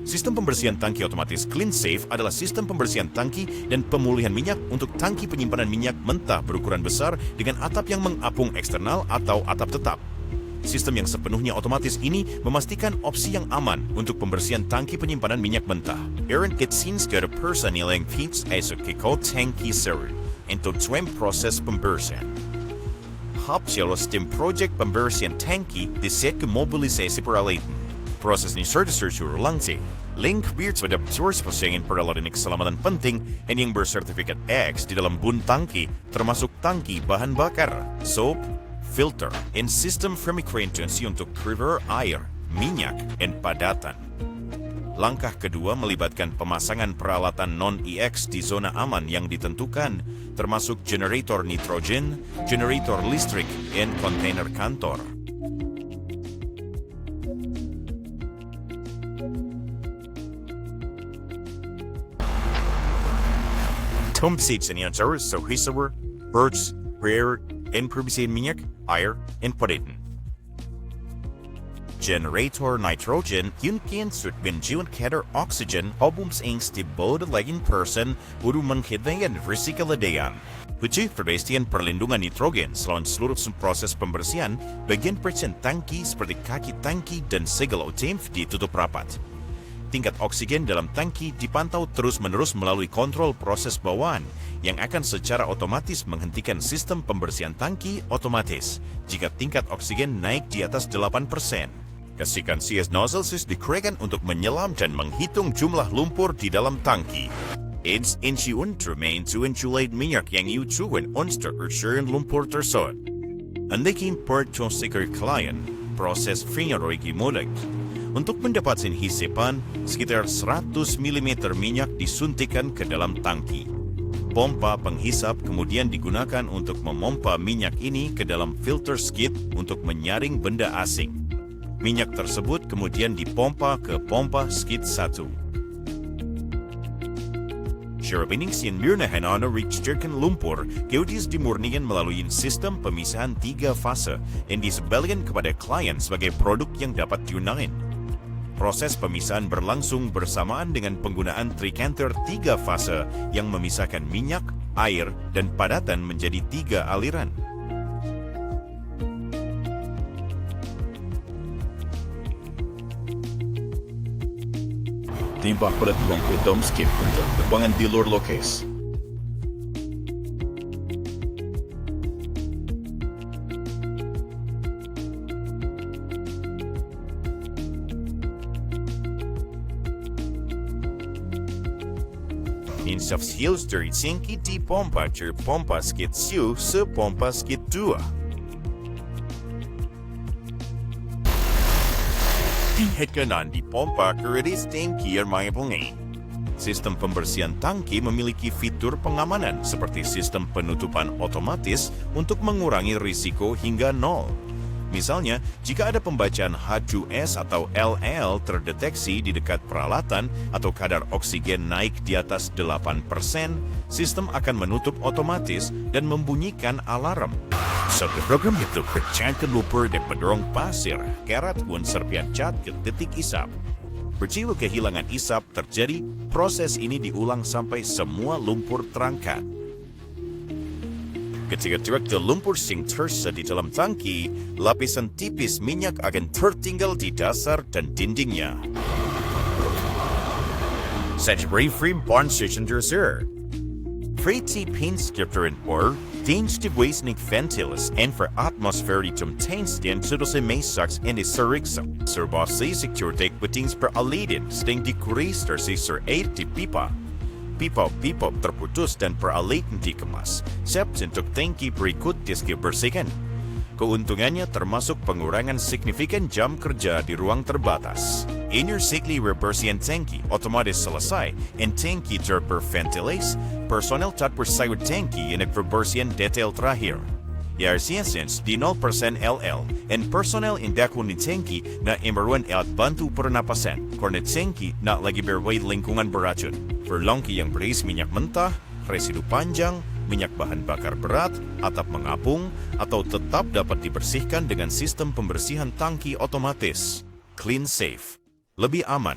Sistem pembersihan tangki otomatis Kleensafe adalah sistem pembersihan tangki dan pemulihan minyak untuk tangki penyimpanan minyak mentah berukuran besar dengan atap yang mengapung eksternal atau atap tetap. Sistem yang sepenuhnya otomatis ini memastikan opsi yang aman untuk pembersihan tangki penyimpanan minyak mentah. Aaron Kitsin's ke personil yang fits esok tangki seru untuk proses pembersihan. Hapselo sistem project pembersihan tangki diset ke mobilisasi peralatan. Proses ini sudah langsung. Link biar pada source pasangin peralatan keselamatan penting yang bersertifikat X di dalam bun tangki, termasuk tangki bahan bakar, soap, filter, dan sistem frekuensi untuk prever air, minyak, dan padatan. Langkah kedua melibatkan pemasangan peralatan non-EX di zona aman yang ditentukan, termasuk generator nitrogen, generator listrik, dan kontainer kantor. Tumpsit senior so hisawer, birds, rare, and perbisihan minyak, air, and padatan. Generator nitrogen yunkin sut benjuan kader oxygen albums ings di bod lagin person uru menghidayat resikaladean. Puji perbestian perlindungan nitrogen selain seluruh proses pembersihan, bagian persen tangki seperti kaki tangki dan segala utem ditutup rapat. Tingkat oksigen dalam tangki dipantau terus-menerus melalui kontrol proses bawaan yang akan secara otomatis menghentikan sistem pembersihan tangki otomatis jika tingkat oksigen naik di atas 8%. Kesikan CS nozzle dikerekan untuk menyelam dan menghitung jumlah lumpur di dalam tangki. It's insyun remain to insulate minyak yang yucuan untuk ursuran lumpur tersebut. Andakin part sekar klien, proses fingeroigi mudik. Untuk mendapatkan hisipan, sekitar 100 mm minyak disuntikan ke dalam tangki. Pompa penghisap kemudian digunakan untuk memompa minyak ini ke dalam filter skid untuk menyaring benda asing. Minyak tersebut kemudian dipompa ke pompa skid 1. Syarapining sian mirnahan ana registerkan lumpur, geodis dimurnikan melalui sistem pemisahan 3 fase yang disebalikan kepada klien sebagai produk yang dapat diunahin. Proses pemisahan berlangsung bersamaan dengan penggunaan tricanter 3 fase yang memisahkan minyak, air, dan padatan menjadi 3 aliran. Timpa pada tuang hitam skip untuk tebangan di luar lokasi. Insaf skills dari tangki di pompa cer pompa skid siu se pompa skid 2. Hekanan di pompa keredis tangki yang mengapungi. Sistem pembersihan tangki memiliki fitur pengamanan seperti sistem penutupan otomatis untuk mengurangi risiko hingga 0. Misalnya, jika ada pembacaan H2S atau LL terdeteksi di dekat peralatan atau kadar oksigen naik di atas 8%, sistem akan menutup otomatis dan membunyikan alarm. Satu program itu pecahkan lumpur dan mendorong pasir, kerat pun serpian cat ke titik isap. Berjiwa kehilangan isap terjadi, proses ini diulang sampai semua lumpur terangkat. Ketika direktur lumpur sing tersa di dalam tangki, lapisan tipis minyak akan tertinggal di dasar dan dindingnya. Saturate free barn station dresser. Free pin skipter and or dienst ways nik ventilas and for atmosphere di tumtains den sudose mesax and is serixum. Serbasi security bettings per alidin sting di kuris tersi sur 8 di pipa. Pipa terputus dan peralatan dikemas, siap untuk tangki berikut dibersihkan. Keuntungannya termasuk pengurangan signifikan jam kerja di ruang terbatas. Inner cycle rebersihan tangki otomatis selesai, and tangki terperventilasi, personel tak bersayut tangki yang rebersihan detail terakhir. Yarsiasens di 0% LL, and personel indakun di tangki na emeruan alat bantu pernapasan, karena tangki na lagi berway lingkungan beracun. Berlongki yang berisi minyak mentah, residu panjang, minyak bahan bakar berat, atap mengapung, atau tetap dapat dibersihkan dengan sistem pembersihan tangki otomatis. Kleensafe. Lebih aman,